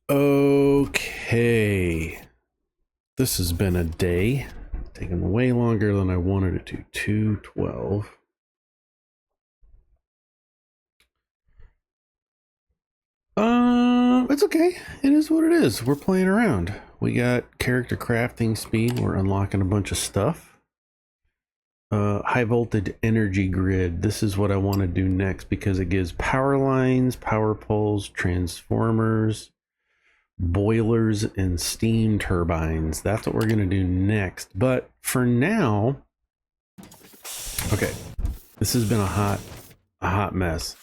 Okay. This has been a day. Taken way longer than I wanted it to. 212. It's okay. It is what it is. We're playing around. We got character crafting speed. We're unlocking a bunch of stuff. High voltage energy grid. This is what I want to do next because it gives power lines, power poles, transformers, boilers, and steam turbines. That's what we're going to do next. But for now, okay, this has been a hot mess.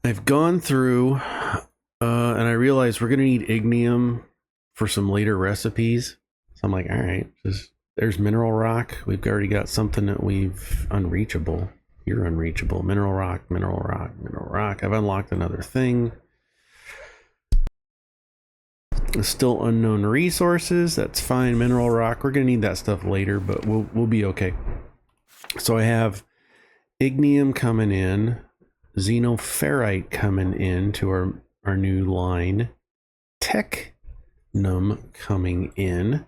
I've gone through and I realized we're going to need ignium for some later recipes. So I'm like, all right, there's mineral rock. We've already got something that we've unreachable. You're unreachable. Mineral rock, mineral rock, mineral rock. I've unlocked another thing. Still unknown resources. That's fine. Mineral rock. We're going to need that stuff later, but we'll be okay. So I have ignium coming in, xenoferrite coming in to our new line, technum coming in,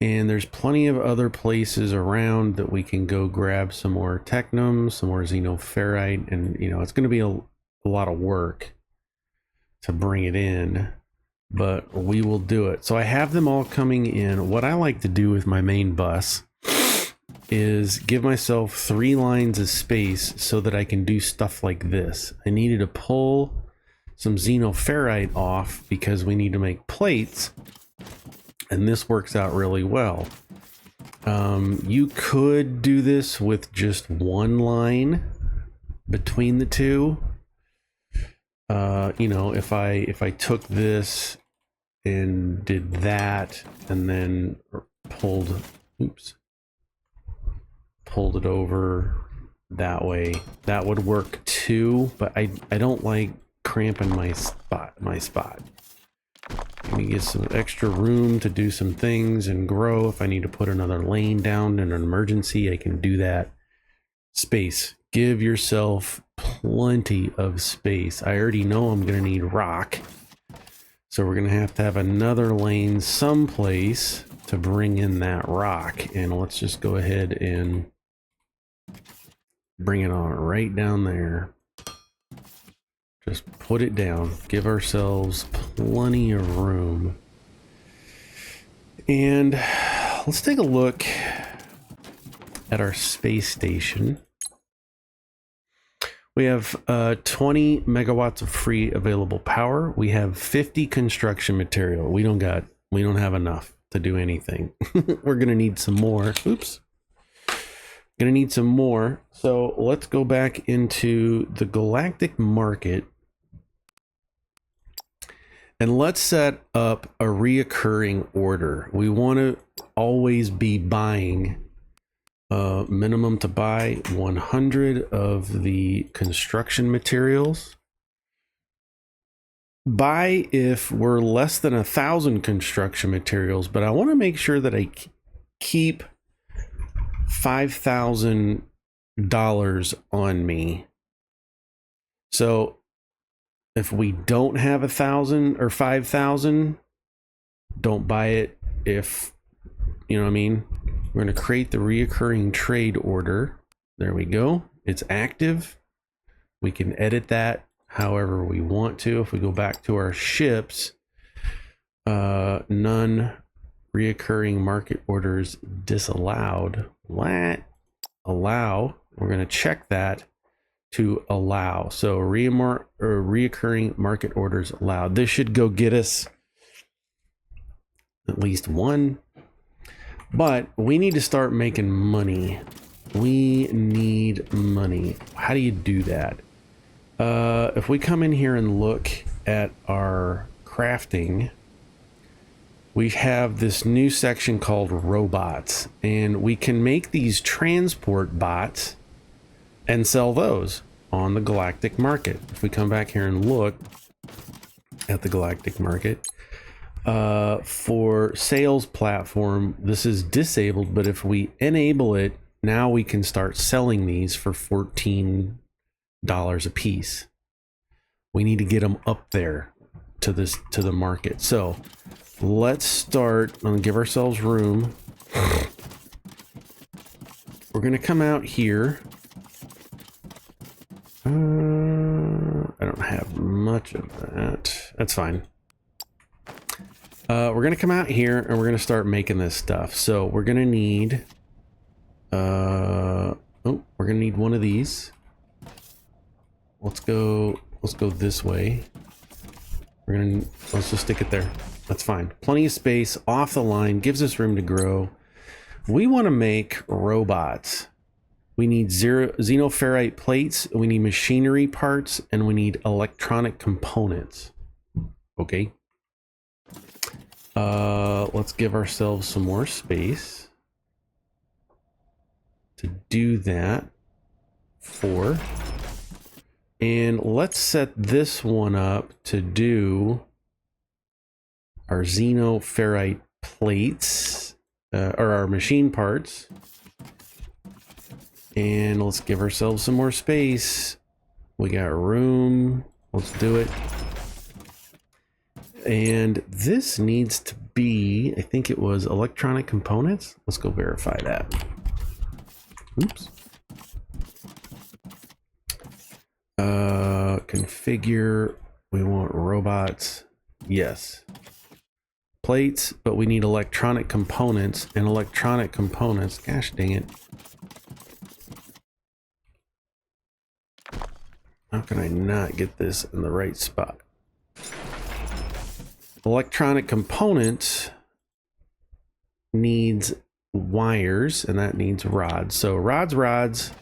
and there's plenty of other places around that we can go grab some more technum, some more xenoferrite, and it's going to be a lot of work to bring it in, but we will do it. So I have them all coming in. What I like to do with my main bus is give myself 3 lines of space so that I can do stuff like this. I needed to pull some xenoferrite off because we need to make plates, and this works out really well. You could do this with just 1 line between the two. If I took this and did that and then pulled it over that way, that would work too, but I don't like cramping my spot. Let me get some extra room to do some things and grow. If I need to put another lane down in an emergency, I can do that. Space. Give yourself plenty of space. I already know I'm going to need rock, so we're going to have another lane someplace to bring in that rock, and let's just go ahead and bring it on right down there. Just put it down. Give ourselves plenty of room. And let's take a look at our space station. We have 20 megawatts of free available power. We have 50 construction material. We don't have enough to do anything. We're gonna need some more. Oops. Gonna need some more. So let's go back into the galactic market and let's set up a reoccurring order. We want to always be buying minimum to buy 100 of the construction materials. Buy if we're less than 1,000 construction materials, but I want to make sure that I keep $5,000 on me. So if we don't have 1,000 or 5,000, don't buy it. If you know what I mean. We're going to create the reoccurring trade order. There we go. It's active. We can edit that however we want to. If we go back to our ships, none reoccurring market orders disallowed. What? Allow. We're going to check that to allow. So reoccurring market orders allowed. This should go get us at least 1. But we need to start making money. We need money. How do you do that? If we come in here and look at our crafting, we have this new section called robots, and we can make these transport bots and sell those on the galactic market. If we come back here and look at the galactic market, for sales platform, this is disabled, but if we enable it, now we can start selling these for $14 a piece. We need to get them up there. to the market. So let's start and give ourselves room. We're gonna come out here. I don't have much of that. That's fine. We're gonna come out here and we're gonna start making this stuff. So we're gonna need we're gonna need one of these. Let's go this way. Let's just stick it there. That's fine. Plenty of space off the line, gives us room to grow. We want to make robots. We need xenoferrite plates, we need machinery parts, and we need electronic components. Okay. Let's give ourselves some more space to do that. 4. And let's set this one up to do our xenoferrite plates, or our machine parts. And let's give ourselves some more space. We got room. Let's do it. And this needs to be, I think it was electronic components. Let's go verify that. Oops. Configure. We want robots. Yes. Plates, but we need electronic components, and electronic components. Gosh dang it. How can I not get this in the right spot? Electronic components needs wires, and that needs rods. So rods.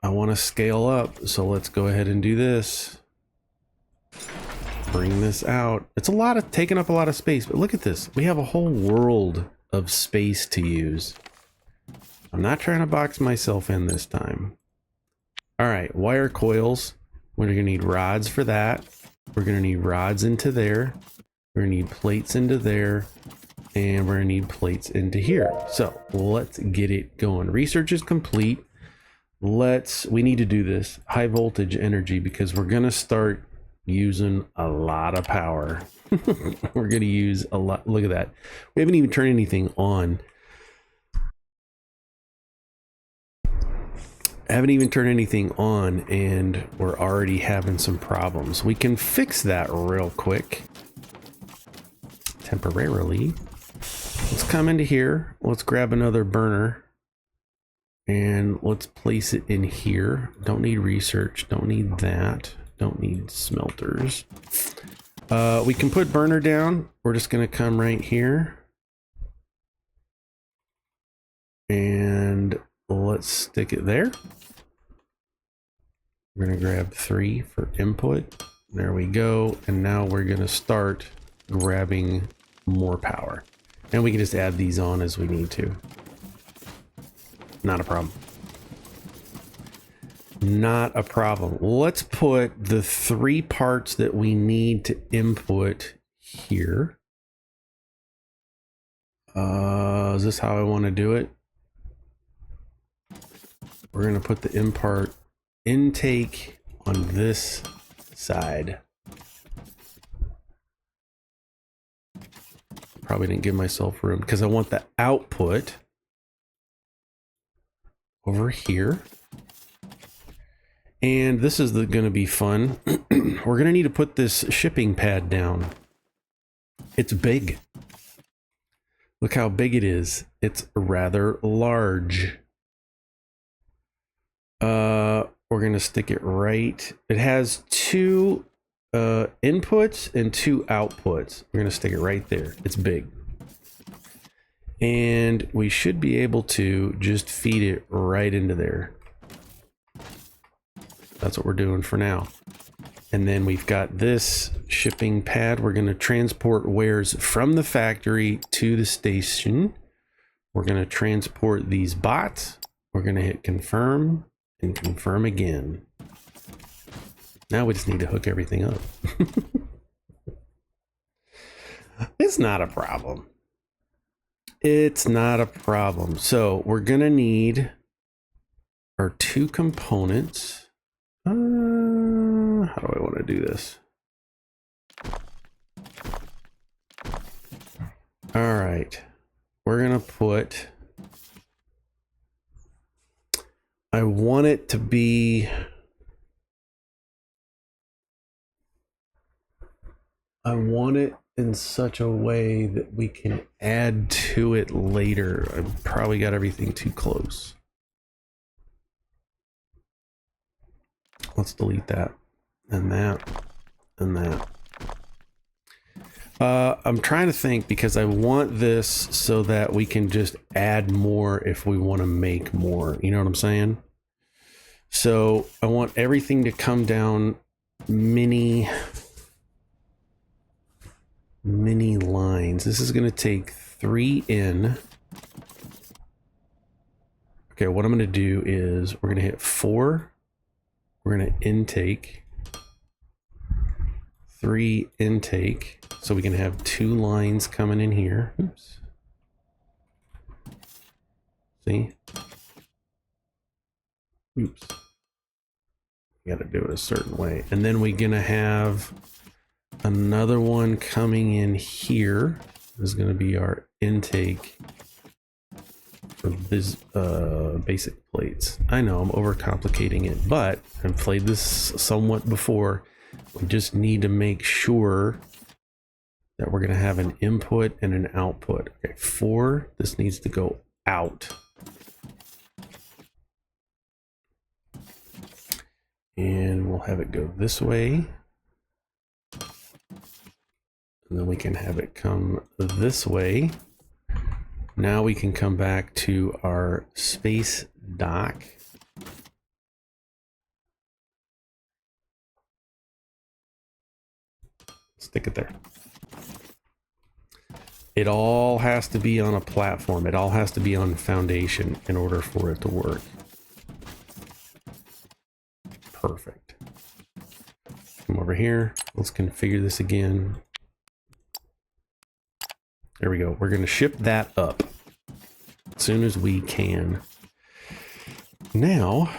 I want to scale up, so let's go ahead and do this. Bring this out. It's taking up a lot of space, but look at this. We have a whole world of space to use. I'm not trying to box myself in this time. All right, wire coils. We're gonna need rods for that. We're gonna need rods into there. We're gonna need plates into there. And we're gonna need plates into here. So let's get it going. Research is complete. We need to do this high voltage energy because we're gonna start using a lot of power. We're gonna use a lot. Look at that. We haven't even turned anything on. And we're already having some problems. We can fix that real quick. Temporarily. Let's come into here. Let's grab another burner. And let's place it in here. Don't need research. Don't need that. Don't need smelters. We can put burner down. We're just going to come right here. And let's stick it there. We're going to grab 3 for input. There we go. And now we're going to start grabbing more power. And we can just add these on as we need to. Not a problem. Not a problem. Let's put the 3 parts that we need to input here. Is this how I want to do it? We're going to put the intake on this side. Probably didn't give myself room because I want the output over here. And this is going to be fun. We're going to need to put this shipping pad down. It's big. Look how big it is. It's rather large. We're going to stick it right. It has 2 inputs and 2 outputs. We're going to stick it right there. It's big. And we should be able to just feed it right into there. That's what we're doing for now. And then we've got this shipping pad. We're going to transport wares from the factory to the station. We're going to transport these bots. We're going to hit confirm and confirm again. Now we just need to hook everything up. It's not a problem. It's not a problem. So we're going to need our 2 components. How do I want to do this. All right, we're gonna put, I want it to be, I want it in such a way that we can add to it later. I've probably got everything too close. Let's delete that and that and that. I'm trying to think, because I want this so that we can just add more if we want to make more. You know what I'm saying? So I want everything to come down mini lines. This is going to take 3 in. Okay, what I'm going to do is we're going to hit 4. We're going to intake. 3 intake. So we can have 2 lines coming in here. Oops. See? Oops. You got to do it a certain way. And then we're going to have another one coming in here. This is going to be our intake for this basic plates. I know I'm overcomplicating it, but I've played this somewhat before. We just need to make sure that we're going to have an input and an output. Okay, 4, this needs to go out. And we'll have it go this way. And then we can have it come this way. Now we can come back to our space dock. Stick it there. It all has to be on a platform. It all has to be on foundation in order for it to work. Perfect. Come over here. Let's configure this again. There we go. We're going to ship that up as soon as we can. Now,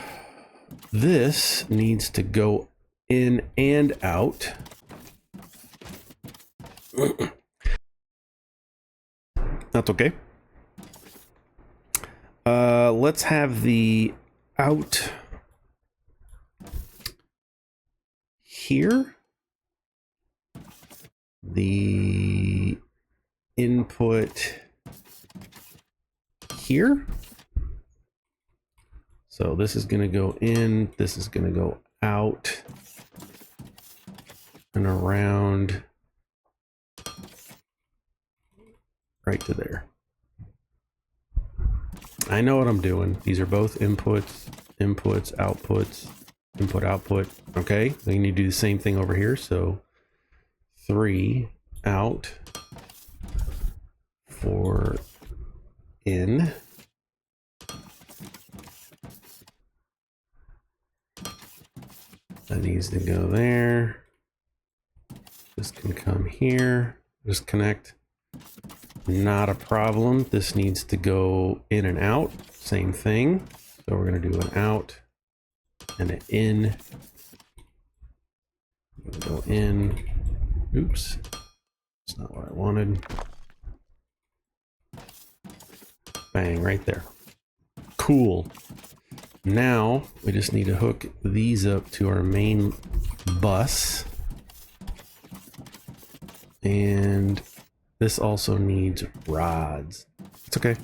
this needs to go in and out. That's okay. Let's have the out here. The input here. So this is going to go in, this is going to go out and around right to there. I know what I'm doing. These are both inputs, outputs, input, output. Okay, we need to do the same thing over here. So 3 out, 4 in. That needs to go there. This can come here. Just connect. Not a problem. This needs to go in and out. Same thing. So we're going to do an out and an in. Go in. Oops. That's not what I wanted. Bang, right there. Cool. Now we just need to hook these up to our main bus. And this also needs rods. It's okay.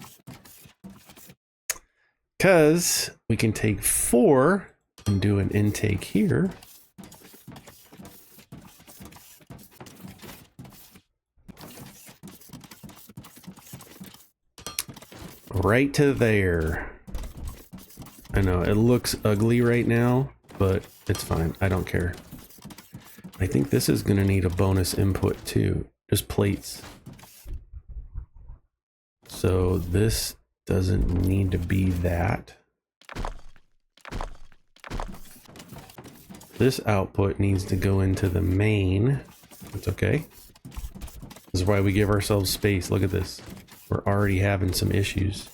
Because we can take 4 and do an intake here. Right to there. I know it looks ugly right now, but it's fine. I don't care. I think this is going to need a bonus input too. Just plates. So this doesn't need to be that. This output needs to go into the main. It's okay. This is why we give ourselves space. Look at this. We're already having some issues.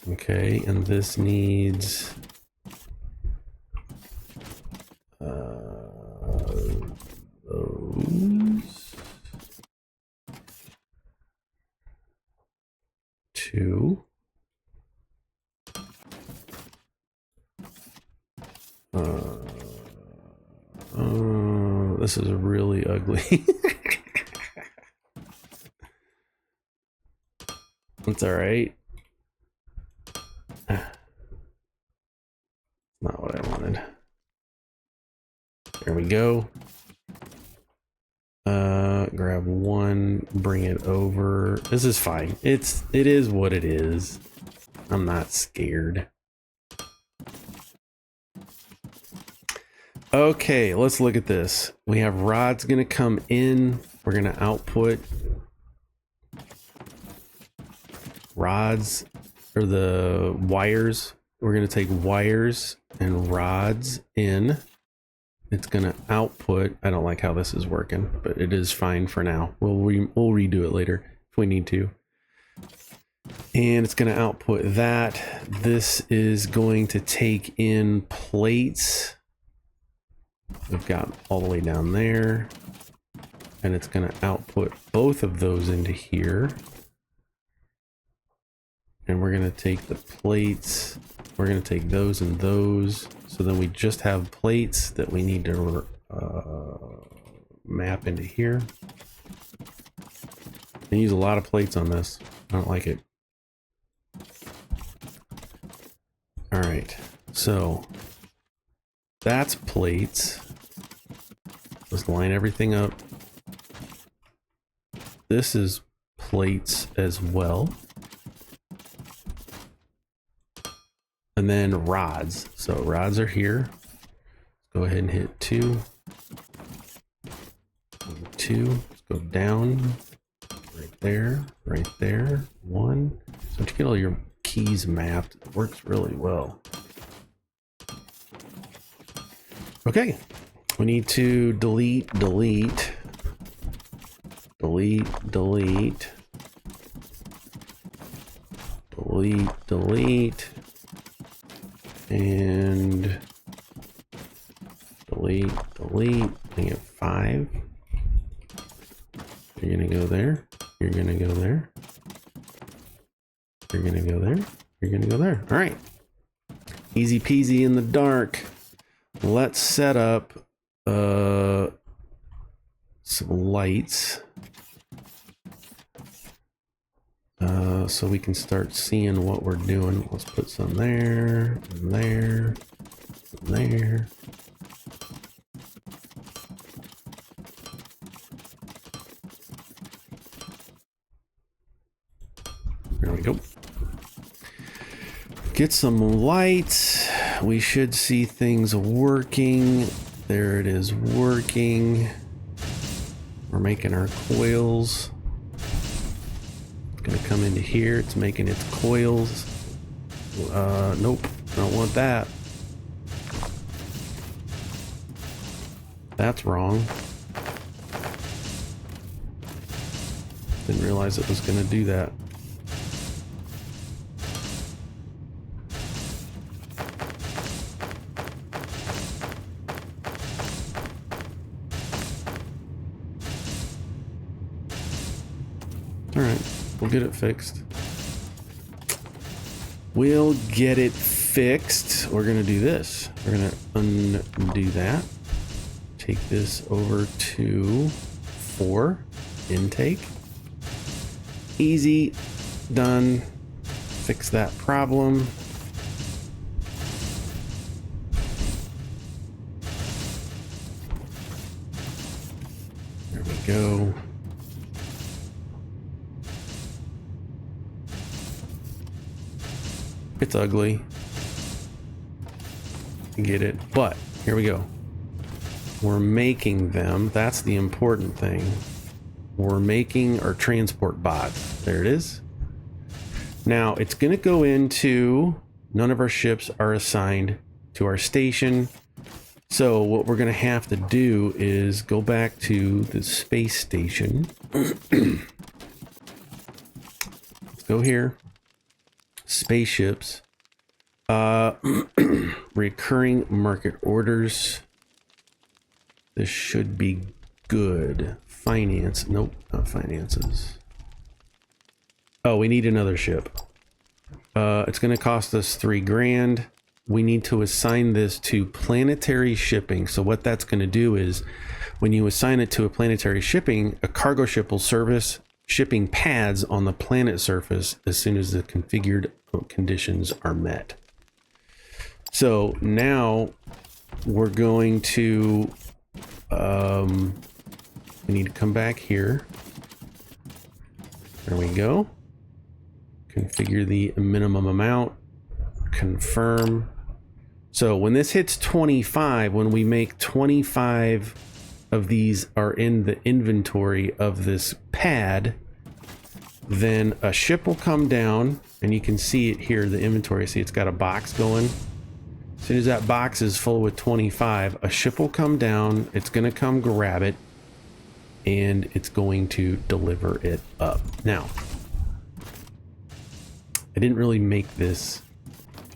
Okay, and this needs This is really ugly. It's all right. Not what I wanted. There we go. Grab one, bring it over. This is fine. It is what it is. I'm not scared. Okay, let's look at this. We have rods gonna come in. We're gonna output rods, or the wires. We're gonna take wires and rods in. It's gonna output. I don't like how this is working, but it is fine for now. We'll redo it later if we need to. And it's gonna output that. This is going to take in plates. We've got all the way down there, and it's gonna output both of those into here. And we're gonna take the plates. We're gonna take those and those. So then we just have plates that we need to map into here. I use a lot of plates on this. I don't like it. All right, so that's plates. Let's line everything up. This is plates as well. And then rods. So rods are here. Go ahead and hit 2. 2. Let's go down. Right there. Right there. 1. So to get all your keys mapped, it works really well. Okay. We need to delete, delete, delete, delete, delete, delete, and delete, delete. I get 5. You're gonna go there. You're gonna go there. You're gonna go there. You're gonna go there. All right. Easy peasy in the dark. Let's set up some lights so we can start seeing what we're doing. Let's put some there, and there, and there. There we go. Get some lights. We should see things working. There it is working. We're making our coils. It's gonna come into here. It's making its coils. Nope, I don't want that. That's wrong. Didn't realize it was gonna do that. Alright, we'll get it fixed. We'll get it fixed. We're gonna do this. We're gonna undo that. Take this over to 4 intake. Easy, done. Fix that problem. There we go. It's ugly. Get it, but here we go. We're making them. That's the important thing. We're making our transport bots. There it is. Now it's going to go into, none of our ships are assigned to our station. So what we're going to have to do is go back to the space station. Let's go here. Spaceships. Recurring market orders. This should be good. Finance. Nope, not finances. Oh, we need another ship. It's going to cost us 3 grand. we need to assign this to planetary shipping. So what that's going to do is when you assign it to a planetary shipping, a cargo ship will service shipping pads on the planet surface as soon as the configured conditions are met. So now we're going to, we need to come back here. There we go. Configure the minimum amount, confirm. So when this hits 25, when we make 25 of these are in the inventory of this pad, then a ship will come down, and you can see it here, the inventory. See, it's got a box going. As soon as that box is full with 25, a ship will come down, it's going to come grab it, and it's going to deliver it up. Now, I didn't really make this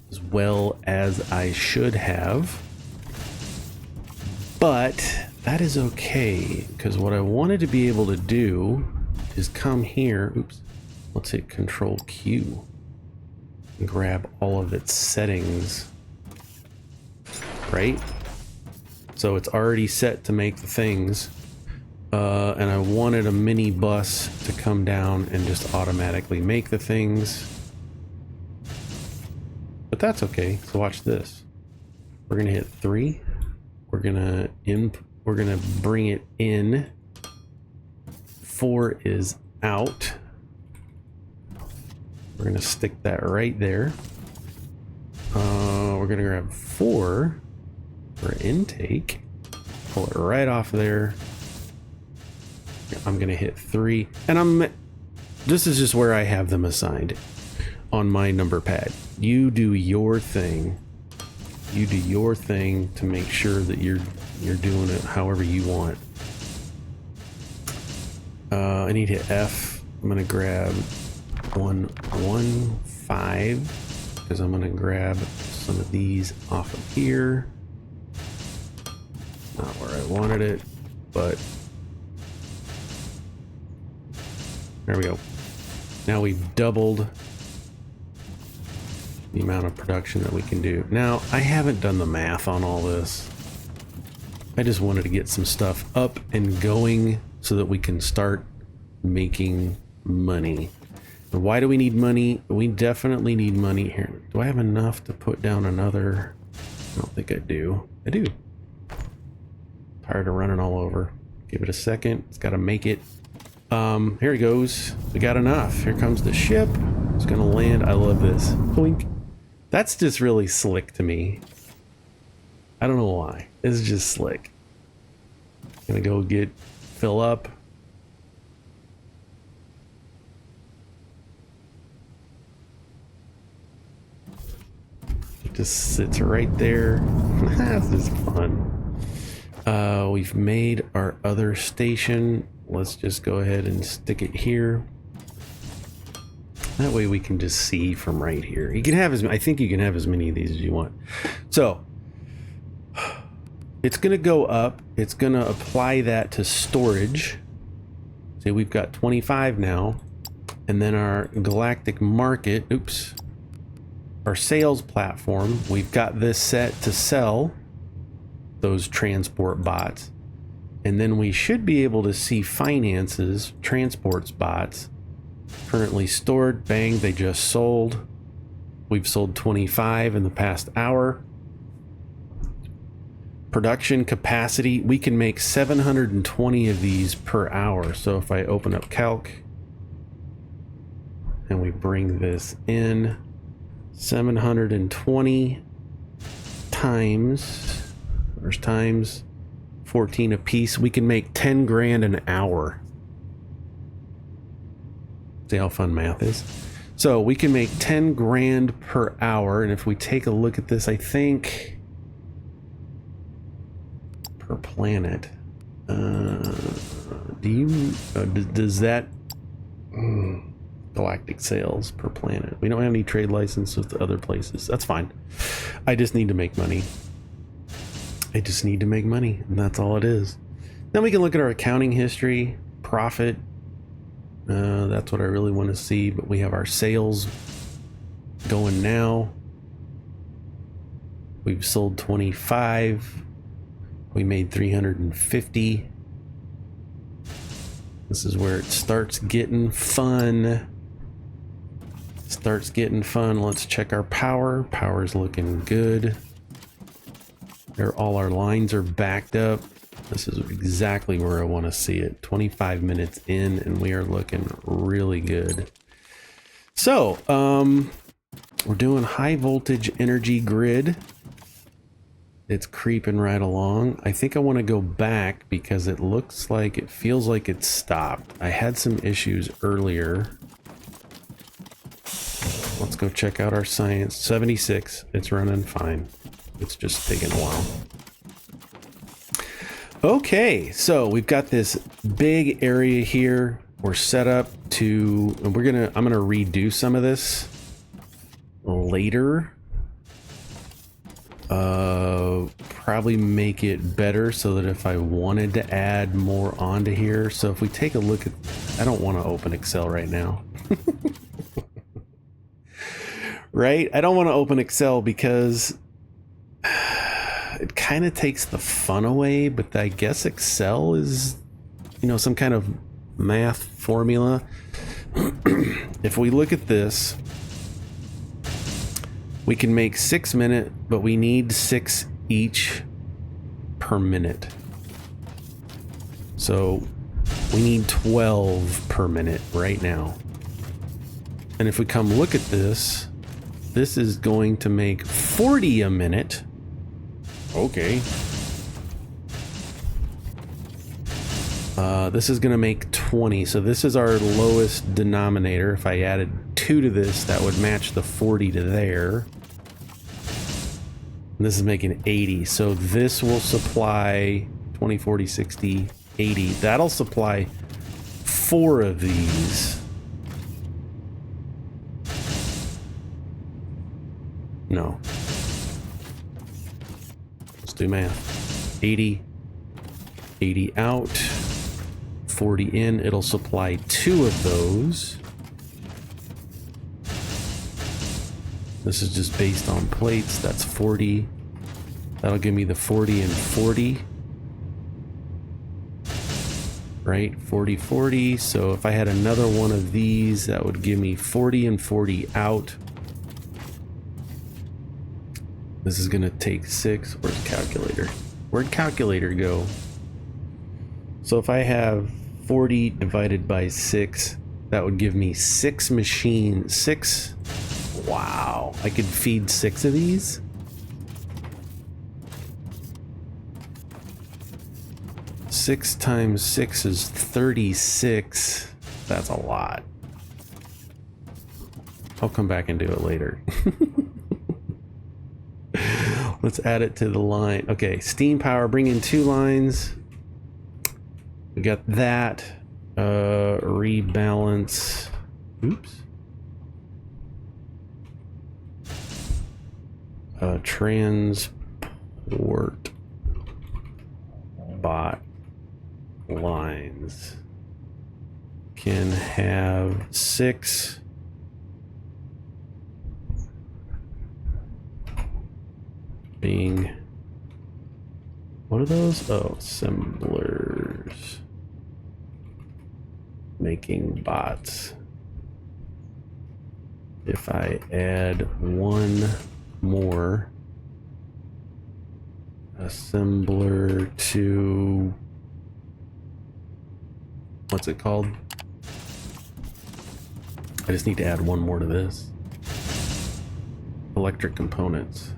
as well as I should have, but that is okay, because what I wanted to be able to do is come here, oops, let's hit Control Q, and grab all of its settings, right? So it's already set to make the things, and I wanted a mini bus to come down and just automatically make the things, but that's okay. So watch this. We're gonna hit 3. We're gonna bring it in. 4 is out. We're gonna stick that right there. We're gonna grab 4 for intake. Pull it right off there. I'm gonna hit 3, and this is just where I have them assigned on my number pad. You do your thing. You do your thing to make sure that you're doing it however you want. I need to hit F. I'm gonna grab 115 because I'm gonna grab some of these off of here. Not where I wanted it, but there we go. Now we've doubled the amount of production that we can do. Now, I haven't done the math on all this. I just wanted to get some stuff up and going so that we can start making money. And why do we need money? We definitely need money here. Do I have enough to put down another? I don't think I do. I do. Tired of running all over. Give it a second. It's got to make it. Here it goes. We got enough. Here comes the ship. It's gonna land. I love this. Boink. That's just really slick to me. I don't know why. It's just slick. Gonna go fill up. It just sits right there. This is fun. We've made our other station. Let's just go ahead and stick it here. That way we can just see from right here. You can have I think you can have as many of these as you want. So it's gonna go up. It's gonna apply that to storage. See, we've got 25 now. And then our galactic market, oops, our sales platform, we've got this set to sell those transport bots. And then we should be able to see finances, transports bots, currently stored. Bang, they just sold. We've sold 25 in the past hour. Production capacity, we can make 720 of these per hour. So if I open up calc and we bring this in, 720 times, there's times 14 a piece, we can make 10 grand an hour. See how fun math is? So we can make 10 grand per hour, and if we take a look at this, I think per planet, does that galactic sales per planet? We don't have any trade license with other places. That's fine. I just need to make money. I just need to make money, and that's all it is. Then we can look at our accounting history, profit. That's what I really want to see, but we have our sales going now. We've sold 25. We made 350. This is where it starts getting fun. Let's check our power. Power's looking good. There, all our lines are backed up. This is exactly where I want to see it. 25 minutes in, and we are looking really good. So, we're doing high voltage energy grid. It's creeping right along. I think I want to go back because it feels like it's stopped. I had some issues earlier. Let's go check out our science. 76. It's running fine. It's just taking a while. Okay, so we've got this big area here. We're set up to, and I'm gonna redo some of this later. Probably make it better so that if I wanted to add more onto here. So if we take a look at, I don't want to open Excel right now. Right? I don't want to open Excel because it kind of takes the fun away, but I guess Excel is, some kind of math formula. If we look at this, we can make 6 minutes, but we need 6 each per minute. So we need 12 per minute right now. And if we come look at this, this is going to make 40 a minute. Okay. This is going to make 20. So this is our lowest denominator. If I added 2 to this, that would match the 40 to there. And this is making 80. So this will supply 20, 40, 60, 80. That'll supply 4 of these. No. Let's do math. 80. 80 out. 40 in. It'll supply 2 of those. This is just based on plates. That's 40. That'll give me the 40 and 40. Right? 40, 40. So if I had another one of these, that would give me 40 and 40 out. This is going to take 6. Where's calculator? Where'd calculator go? So if I have 40 divided by 6, that would give me 6 machines. 6. Wow. I could feed 6 of these. Six times 6 is 36. That's a lot. I'll come back and do it later. Let's add it to the line. Okay, steam power, bring in 2 lines. We got that. Rebalance. Oops. Transport bot lines can have 6 being, what are those? Oh, assemblers making bots. If I add 1 more assembler to, what's it called? I just need to add 1 more to this. Electric components.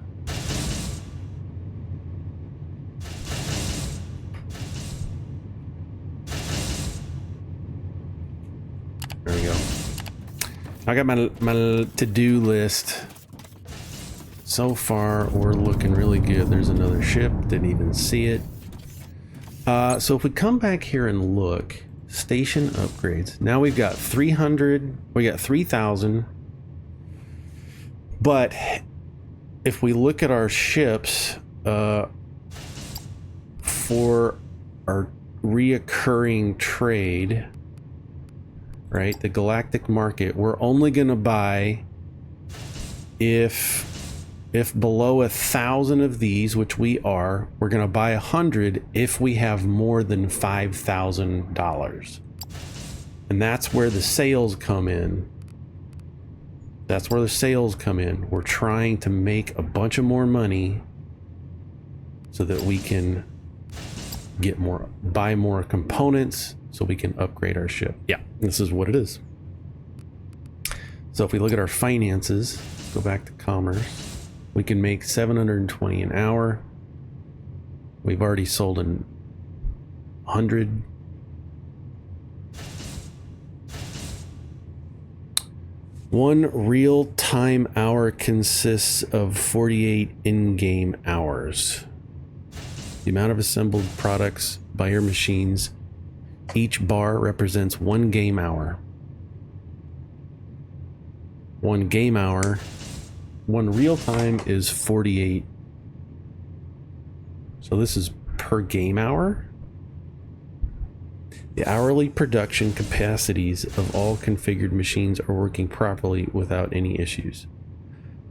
There we go. I got my to-do list. So far, we're looking really good. There's another ship. Didn't even see it. So if we come back here and look, station upgrades. Now we've got 300. We got 3,000. But if we look at our ships, for our reoccurring trade, right, the galactic market, we're only going to buy if If below 1,000 of these, which we are, we're going to buy 100 if we have more than $5,000. And that's where the sales come in. That's where the sales come in. We're trying to make a bunch of more money so that we can get more, buy more components so we can upgrade our ship. Yeah, this is what it is. So if we look at our finances, go back to commerce, we can make 720 an hour. We've already sold 100. One real-time hour consists of 48 in-game hours. The amount of assembled products by your machines, each bar represents 1 game hour. 1 game hour, 1 real-time is 48. So this is per game hour. The hourly production capacities of all configured machines are working properly without any issues.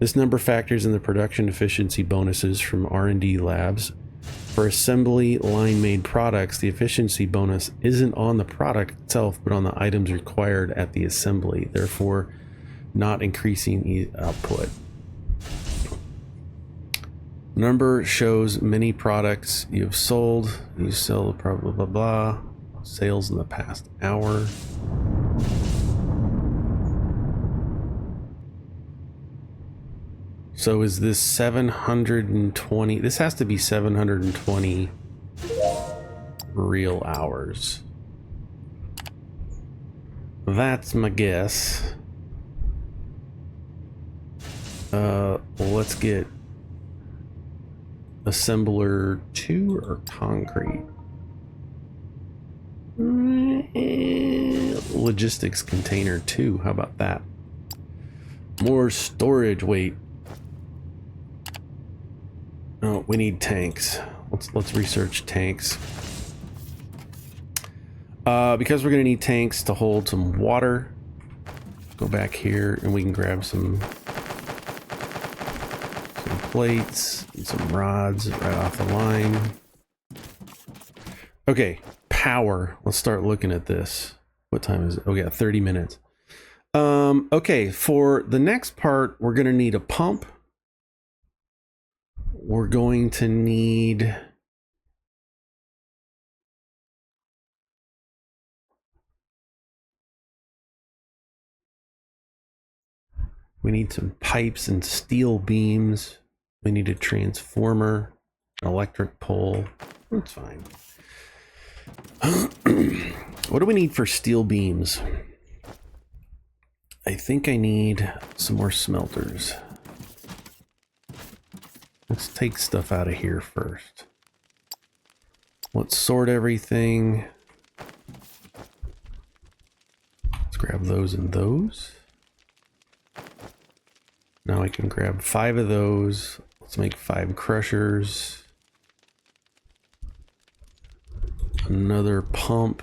This number factors in the production efficiency bonuses from R&D labs. For assembly line made products, the efficiency bonus isn't on the product itself, but on the items required at the assembly, therefore not increasing output. Number shows many products you have sold. You sell blah blah blah blah. Sales in the past hour. So is this 720? This has to be 720 real hours. That's my guess. Let's get assembler 2 or concrete. Logistics container 2. How about that? More storage. Wait. Oh, we need tanks. Let's research tanks. Because we're gonna need tanks to hold some water. Go back here and we can grab some plates and some rods right off the line. Okay, power. Let's start looking at this. What time is it? Oh, we got 30 minutes. Okay, for the next part, we're gonna need a pump. We're going to need some pipes and steel beams. We need a transformer, an electric pole. That's fine. What do we need for steel beams? I think I need some more smelters. Let's take stuff out of here first. Let's sort everything. Let's grab those and those. Now I can grab 5 of those. Let's make 5 crushers. Another pump.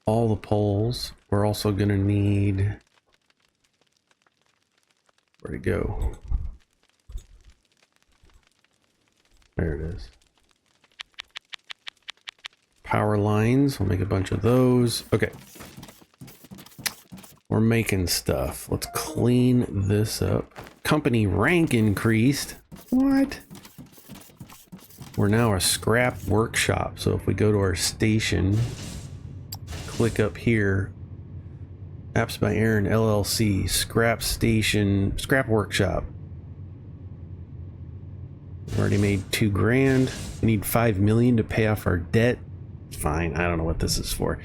All the poles. We're also gonna need... Where'd it go? There it is. Power lines. We'll make a bunch of those. Okay. We're making stuff. Let's clean this up. Company rank increased. What? We're now a scrap workshop. So if we go to our station, click up here, Apps by Aaron LLC, scrap station, scrap workshop. We've already made $2 grand. We need 5 million to pay off our debt. Fine. I don't know what this is for.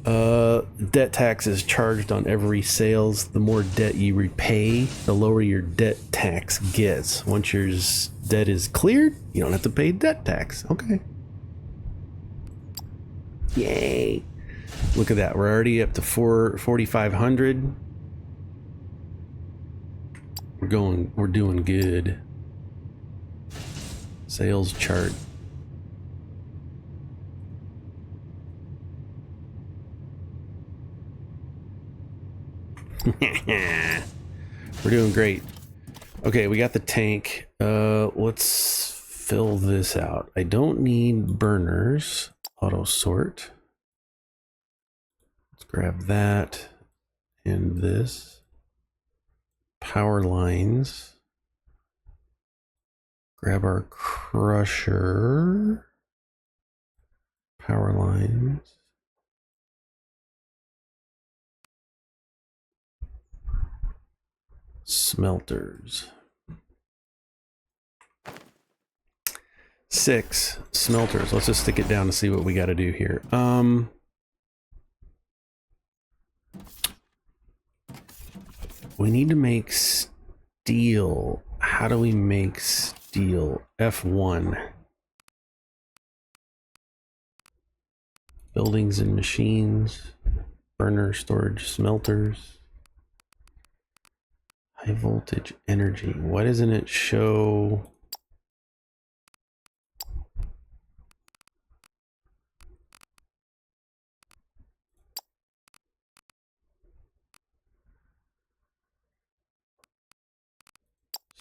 Debt tax is charged on every sales. The more debt you repay, the lower your debt tax gets. Once your debt is cleared, you don't have to pay debt tax. Okay. Yay. Look at that. We're already up to 4,500. We're doing good. Sales chart. We're doing great. Okay, we got the tank. Let's fill this out. I don't need burners. Auto sort. Let's grab that and this. Power lines. Grab our crusher. Power lines. Smelters. 6 smelters. Let's just stick it down to see what we got to do here. We need to make steel. How do we make steel? F1. Buildings and machines. Burner storage smelters. High voltage energy. Why doesn't it show?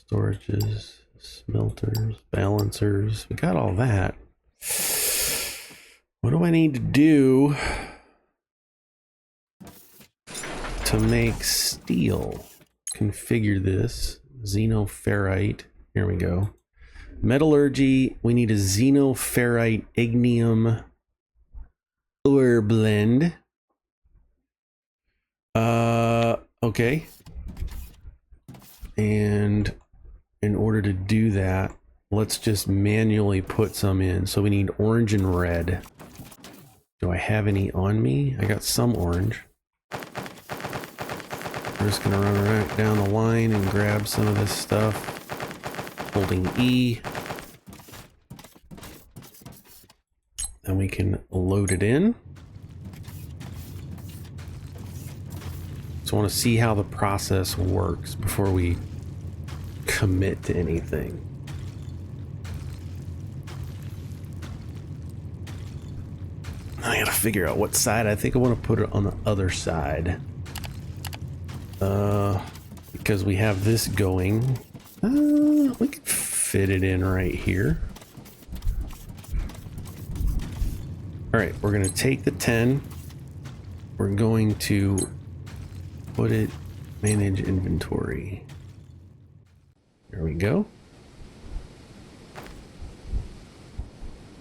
Storages, smelters, balancers. We got all that. What do I need to do to make steel? Configure this. Xenoferrite. Here we go. Metallurgy. We need a xenoferrite ignium ore blend. Okay. And in order to do that, let's just manually put some in. So we need orange and red. Do I have any on me? I got some orange. We're just gonna run right down the line and grab some of this stuff. Holding E. Then we can load it in. So I want to see how the process works before we commit to anything. I gotta figure out what side. I think I want to put it on the other side. Because we have this going. We can fit it in right here. All right, we're gonna take the 10. We're going to put it, manage inventory. There we go.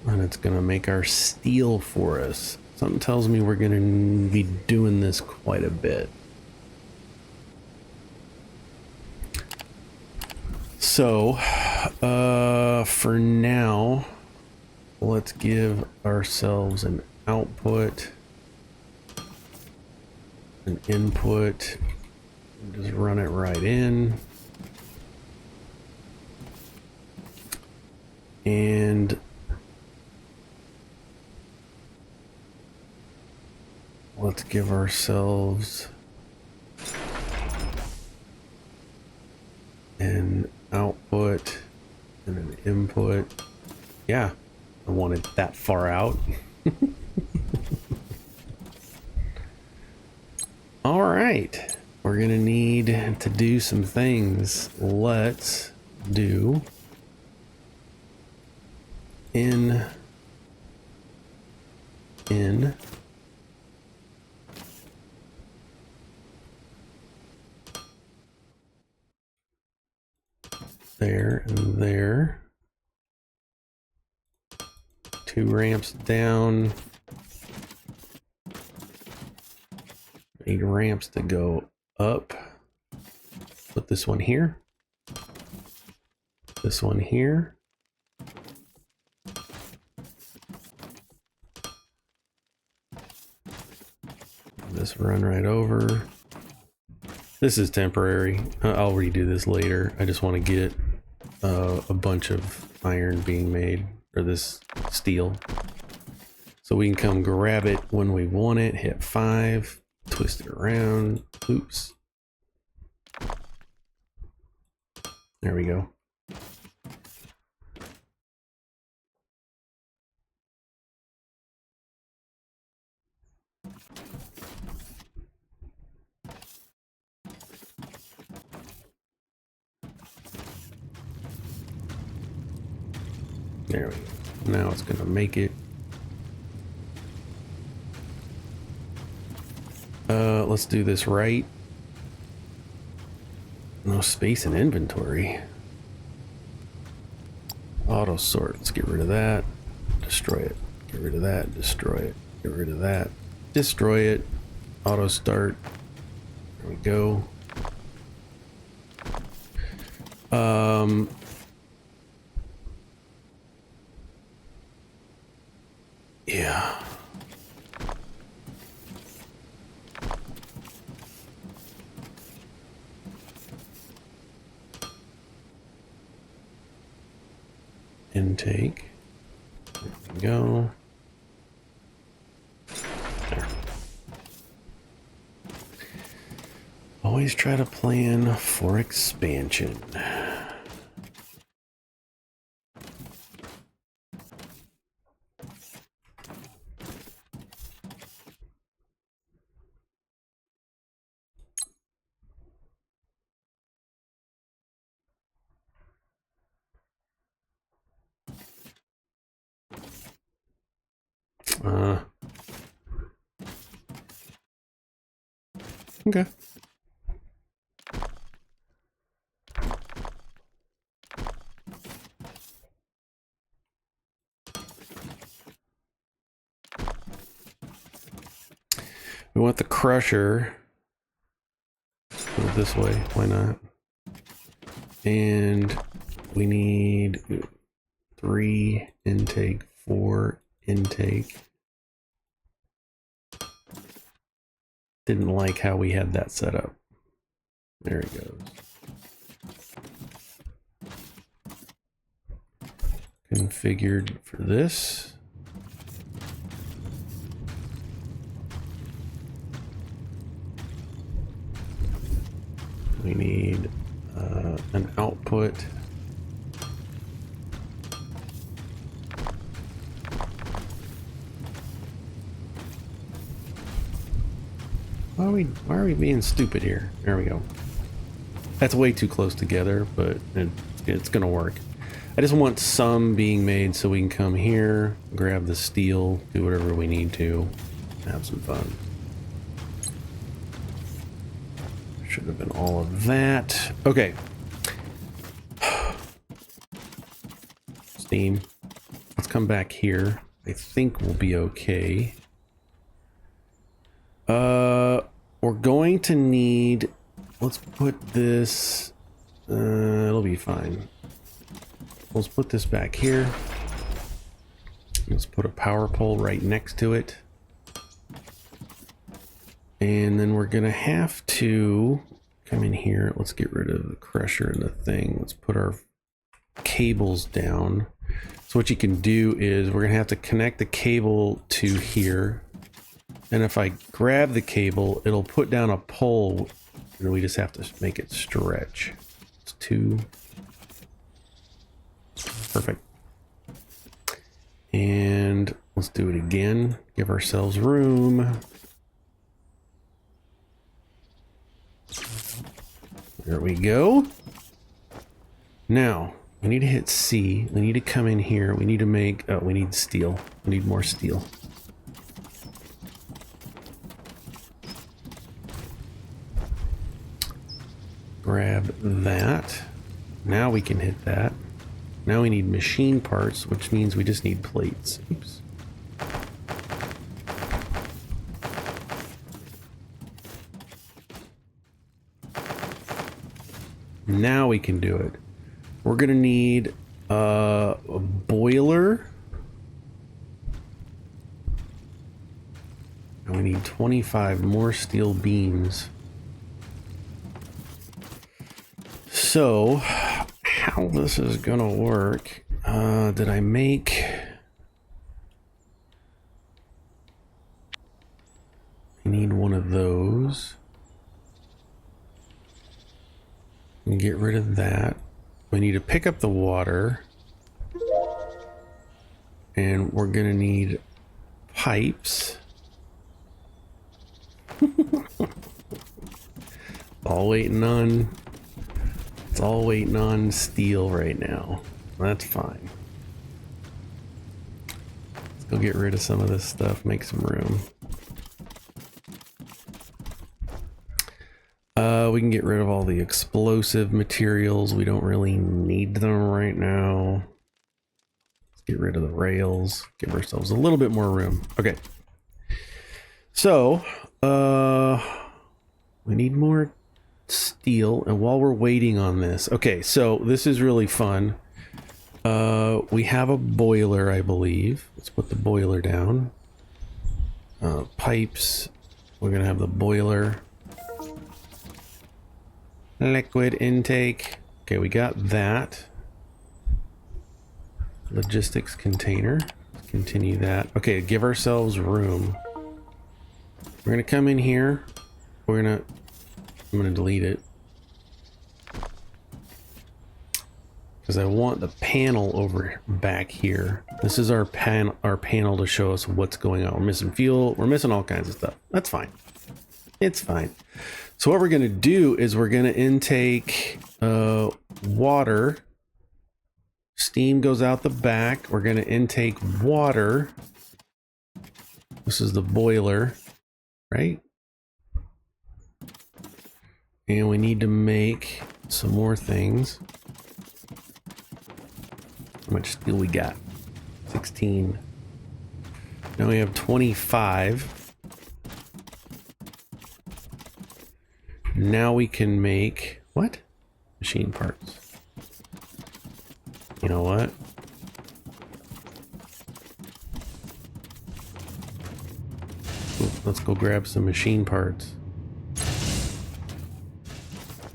And it's gonna make our steel for us. Something tells me we're gonna be doing this quite a bit. So, for now, let's give ourselves an output, an input, and just run it right in. And let's give ourselves an output and an input. Yeah, I wanted that far out. All right, we're gonna need to do some things. Let's do in there and there. 2 ramps down. 8 ramps to go up. Put this one here. This one here. This run right over. This is temporary. I'll redo this later. I just want to get a bunch of iron being made, or this steel, so we can come grab it when we want it. Hit 5, twist it around. Oops. There we go. There we go. Now it's gonna make it. Let's do this right. No space in inventory. Auto sort. Let's get rid of that. Destroy it. Get rid of that. Destroy it. Get rid of that. Destroy it. Auto start. There we go. Yeah. Intake. There we go. There. Always try to plan for expansion. Okay. We want the crusher. Go this way, why not? And we need 3 intake, 4 intake. Didn't like how we had that set up. There it goes. Configured for this. We need an output. Why are we being stupid here? There we go. That's way too close together, but it's gonna work. I just want some being made so we can come here, grab the steel, do whatever we need to, have some fun. Should have been all of that. Okay. Steam. Let's come back here. I think we'll be okay. We're going to need, let's put this, it'll be fine. Let's put this back here. Let's put a power pole right next to it. And then we're gonna have to come in here. Let's get rid of the crusher and the thing. Let's put our cables down. So what you can do is we're gonna have to connect the cable to here. And if I grab the cable, it'll put down a pole, and we just have to make it stretch. It's 2. Perfect. And let's do it again. Give ourselves room. There we go. Now, we need to hit C. We need to come in here. We need to make, oh, we need steel. We need more steel. Grab that. Now we can hit that. Now we need machine parts, which means we just need plates. Oops. Now we can do it. We're gonna need a boiler. And we need 25 more steel beams. So, how this is gonna work, did I make... I need one of those. And get rid of that. We need to pick up the water. And we're gonna need pipes. All waiting on... It's all waiting on steel right now. That's fine. Go get rid of some of this stuff, make some room. We can get rid of all the explosive materials. We don't really need them right now. Let's get rid of the rails. Give ourselves a little bit more room. Okay. So, we need more steel. And while we're waiting on this, okay, so this is really fun. We have a boiler, I believe. Let's put the boiler down. Pipes. We're gonna have the boiler. Liquid intake. Okay, we got that. Logistics container. Let's continue that. Okay, give ourselves room. We're gonna come in here. I'm gonna delete it. Because I want the panel over back here. This is our panel to show us what's going on. We're missing fuel. We're missing all kinds of stuff. That's fine. It's fine. So what we're going to do is we're going to intake water. Steam goes out the back. We're going to intake water. This is the boiler, right? And we need to make some more things. How much steel we got? 16. Now we have 25. Now we can make what? Machine parts. You know what? Let's go grab some machine parts.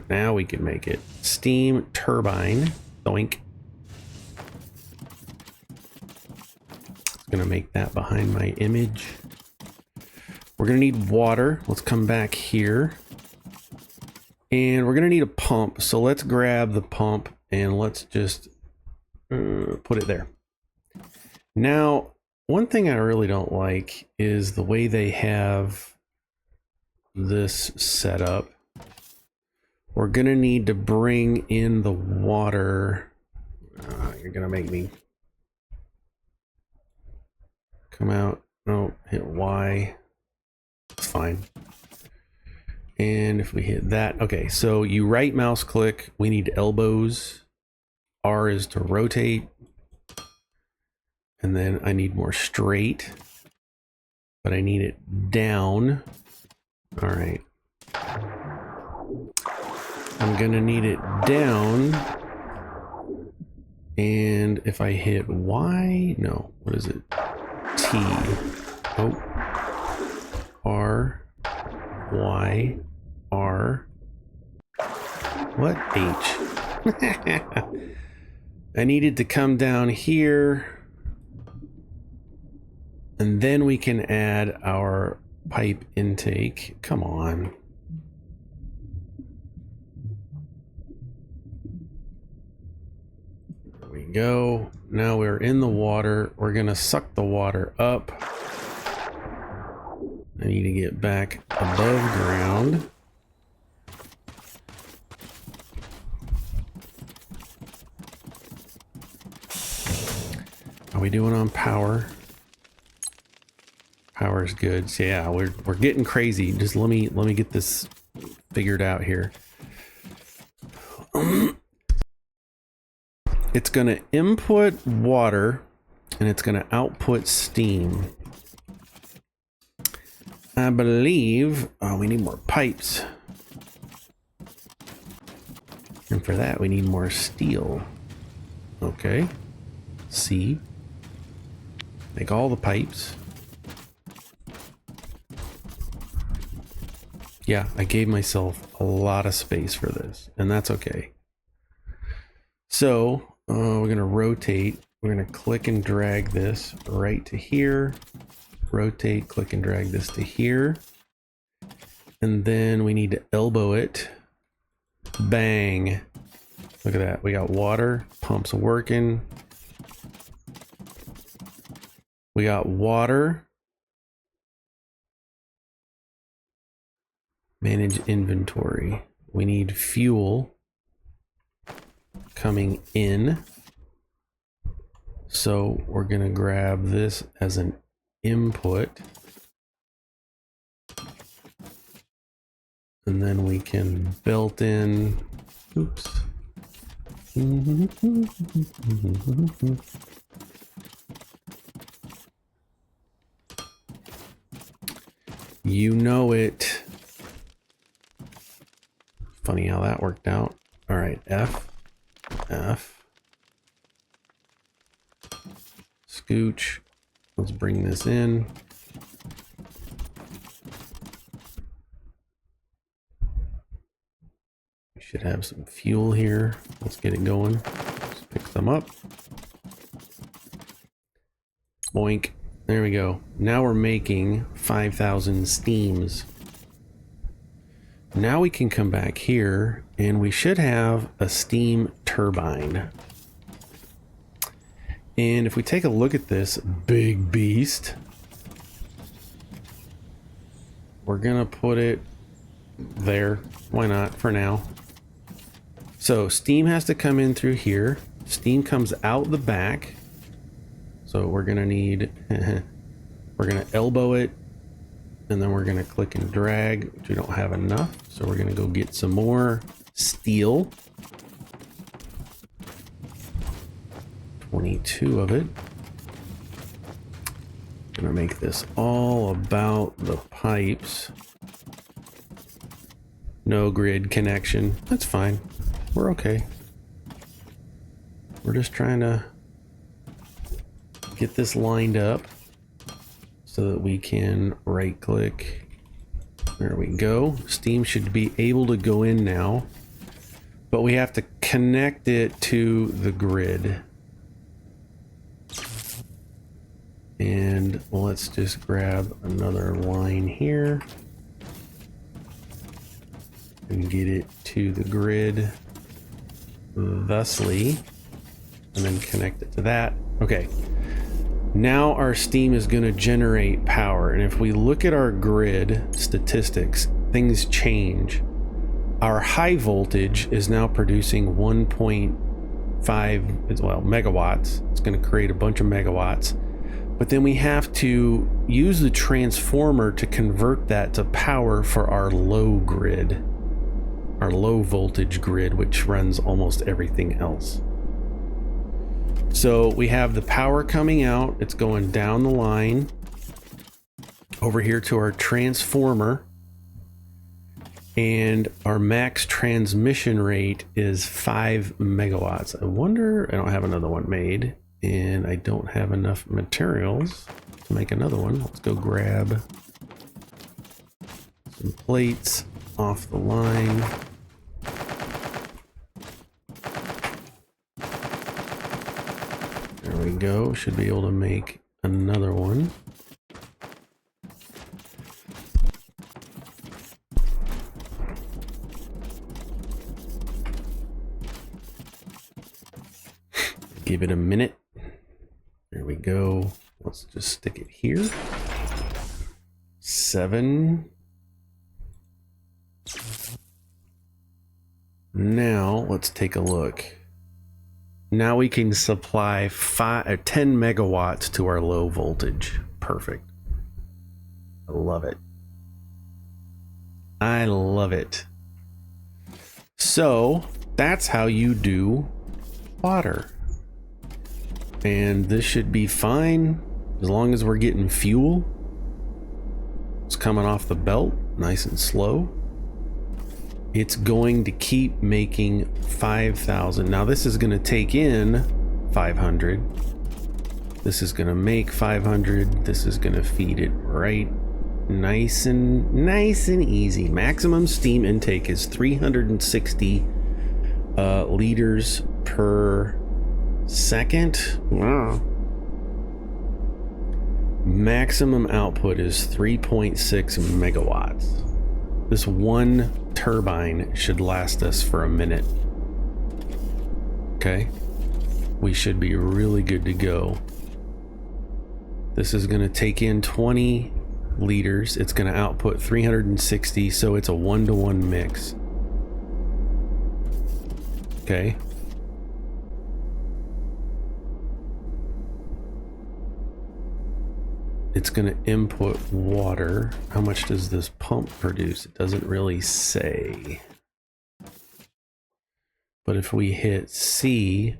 Now we can make it. Steam turbine. Doink. Gonna make that behind my image. We're gonna need water. Let's come back here. And we're gonna need a pump. So let's grab the pump and let's just put it there. Now, one thing I really don't like is the way they have this set up. We're gonna need to bring in the water. You're gonna make me come out. No, hit Y. It's fine. And if we hit that, okay, so you right mouse click, we need elbows. R is to rotate. And then I need more straight, but I need it down. All right. I'm gonna need it down. And if I hit Y, no, what is it? T. Oh. R. Y. R. What? H. I needed to come down here. And then we can add our pipe intake. Come on. There we go. Now we're in the water. We're going to suck the water up. I need to get back above ground. How are we doing on power? Power's good. So yeah, we're getting crazy. Just let me get this figured out here. It's gonna input water and it's gonna output steam. I believe we need more pipes. And for that we need more steel. Okay. C. Make all the pipes. Yeah, I gave myself a lot of space for this, and that's okay. So we're gonna rotate. We're gonna click and drag this right to here. Rotate, click and drag this to here. And then we need to elbow it. Bang. Look at that. We got water. Pumps working. We got water. Manage inventory. We need fuel coming in. So we're going to grab this as an input. And then we can built in, oops. You know it. Funny how that worked out. All right, F. Scooch. Let's bring this in. We should have some fuel here. Let's get it going. Let's pick them up. Boink. There we go. Now we're making 5,000 steams. Now we can come back here and we should have a steam turbine. And if we take a look at this big beast, we're gonna put it there. Why not for now? So steam has to come in through here. Steam comes out the back. So we're gonna need, we're gonna elbow it, and then we're gonna click and drag, which we don't have enough. So we're gonna go get some more steel. 22 of it. Gonna make this all about the pipes. No grid connection. That's fine. We're okay. We're just trying to get this lined up so that we can right click. There we go. Steam should be able to go in now, but we have to connect it to the grid. And let's just grab another line here and get it to the grid thusly, and then connect it to that. Okay. Now our steam is going to generate power, and if we look at our grid statistics, things change. Our high voltage is now producing 1.5 megawatts. It's going to create a bunch of megawatts, but then we have to use the transformer to convert that to power for our low grid, our low voltage grid, which runs almost everything else. So we have the power coming out. It's going down the line over here to our transformer, and our max transmission rate is 5 megawatts. I wonder, I don't have another one made, and I don't have enough materials to make another one. Let's go grab some plates off the line. There we go. Should be able to make another one. Give it a minute. There we go. Let's just stick it here. 7. Now let's take a look. Now we can supply 10 megawatts to our low voltage. Perfect. I love it. I love it. So that's how you do water. And this should be fine as long as we're getting fuel. It's coming off the belt nice and slow. It's going to keep making 5,000. Now this is going to take in 500. This is going to make 500. This is going to feed it right nice and easy. Maximum steam intake is 360 liters per second. Maximum output is 3.6 megawatts. This one turbine should last us for a minute. Okay, we should be really good to go. This is going to take in 20 liters. It's going to output 360, so it's a 1-to-1 mix. Okay. it's going to input water. How much does this pump produce? It doesn't really say. But if we hit C,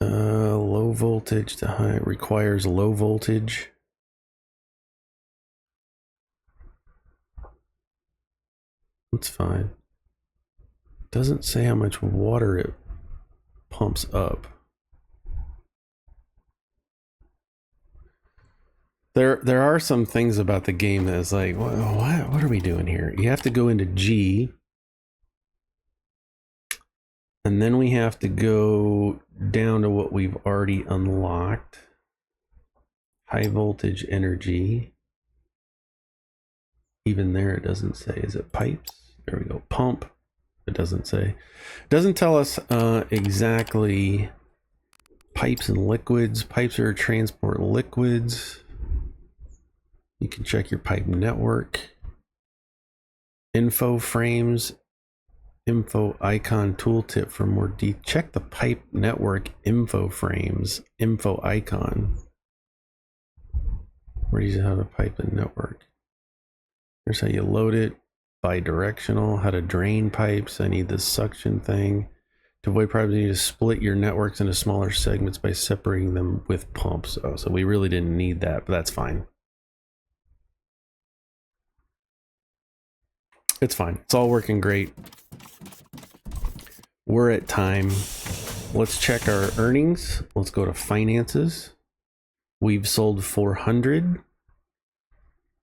low voltage to high, requires low voltage. That's fine. Doesn't say how much water it pumps up. There are some things about the game that is like, what are we doing here? You have to go into G, and then we have to go down to what we've already unlocked. High voltage energy. Even there it doesn't say. Is it pipes? There we go. Pump. It doesn't say. It doesn't tell us exactly. Pipes and liquids. Pipes are transport liquids. You can check your pipe network. Info frames. Info icon tooltip for more detail. Check the pipe network info frames. Info icon. Where do you have a pipe and network? Here's how you load it. Bidirectional. How to drain pipes. I need this suction thing. To avoid problems, you need to split your networks into smaller segments by separating them with pumps. Oh, so we really didn't need that, but that's fine. It's fine. It's all working great. We're at time. Let's check our earnings. Let's go to finances. We've sold 400.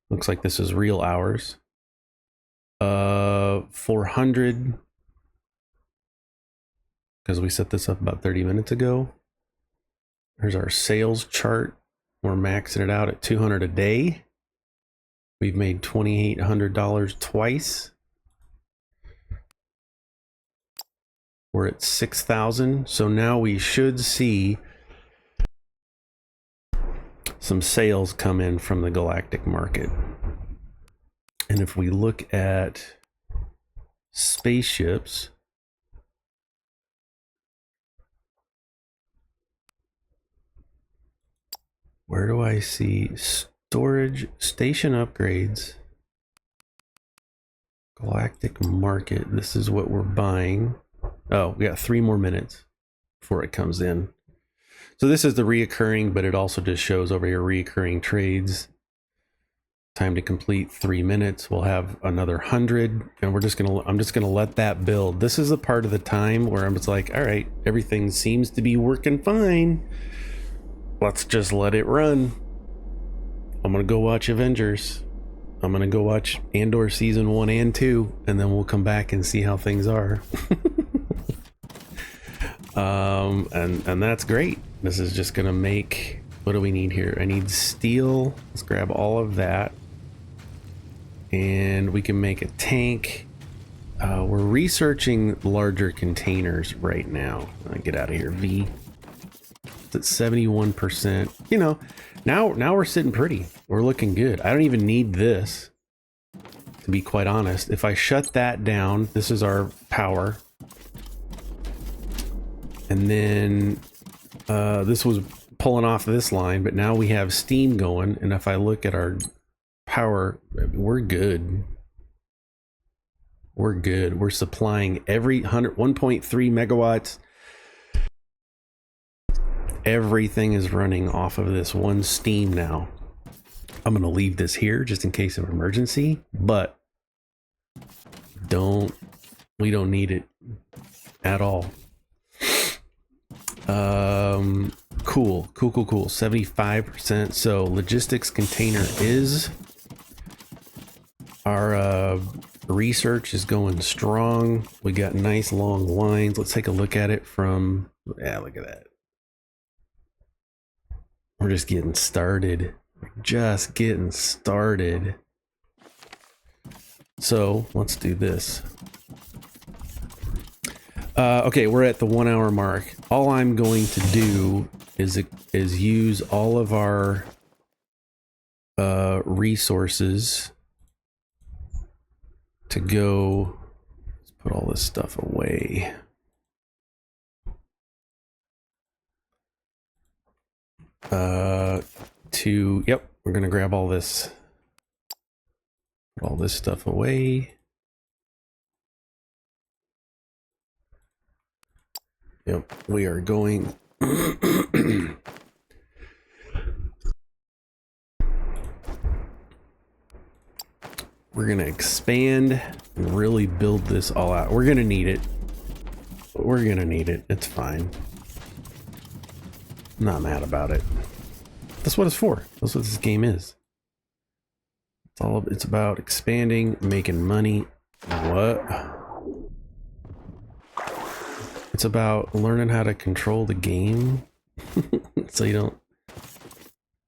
Looks like this is real hours. 400. Because we set this up about 30 minutes ago. Here's our sales chart. We're maxing it out at 200 a day. We've made $2,800 twice. We're at 6,000. So now we should see some sales come in from the galactic market. And if we look at spaceships, where do I see storage station upgrades? Galactic market. This is what we're buying. Oh, we got 3 more minutes before it comes in. So this is the reoccurring, but it also just shows over here reoccurring trades. Time to complete 3 minutes. We'll have another 100, and I'm just gonna let that build. This is the part of the time where I'm just like, all right, everything seems to be working fine. Let's just let it run. I'm gonna go watch Avengers. I'm gonna go watch Andor season 1 and 2, and then we'll come back and see how things are. And that's great. This is just gonna make, what do we need here? I need steel. Let's grab all of that. And we can make a tank. We're researching larger containers right now. Get out of here, V. It's at 71%. You know, now we're sitting pretty. We're looking good. I don't even need this, to be quite honest. If I shut that down, this is our power. And then this was pulling off this line, but now we have steam going. And if I look at our power, we're good. We're good. We're supplying every 1.3 megawatts. Everything is running off of this one steam now. I'm going to leave this here just in case of emergency, but we don't need it at all. Cool. 75%. So logistics container is our research is going strong. We got nice long lines. Let's take a look at it from, yeah, look at that. We're just getting started. Just getting started. So let's do this. Okay, we're at the 1 hour mark. All I'm going to do is use all of our resources to go. Let's put all this stuff away. Yep, we're gonna grab all this. Put all this stuff away. Yep, we are going. We're gonna expand and really build this all out. We're gonna need it. We're gonna need it. It's fine. I'm not mad about it. That's what it's for. That's what this game is. It's about expanding, making money. What? It's about learning how to control the game so you don't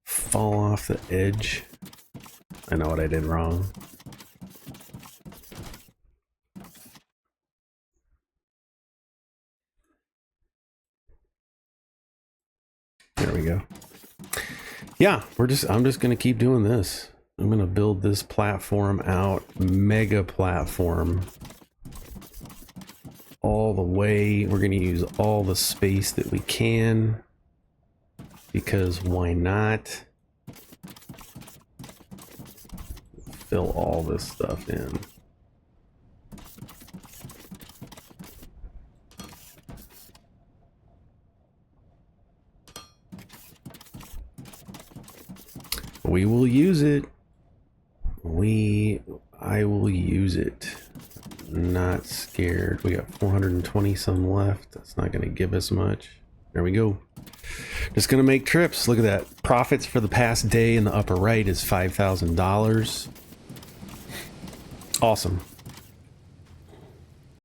fall off the edge. I know what I did wrong. There we go. Yeah, I'm just gonna keep doing this. I'm gonna build this platform out, mega platform, all the way. We're gonna use all the space that we can, because why not? Fill all this stuff in. We will use it. I will use it. Not scared. We got 420 some left. That's not going to give us much. There we go. Just going to make trips. Look at that. Profits for the past day in the upper right is $5,000. Awesome.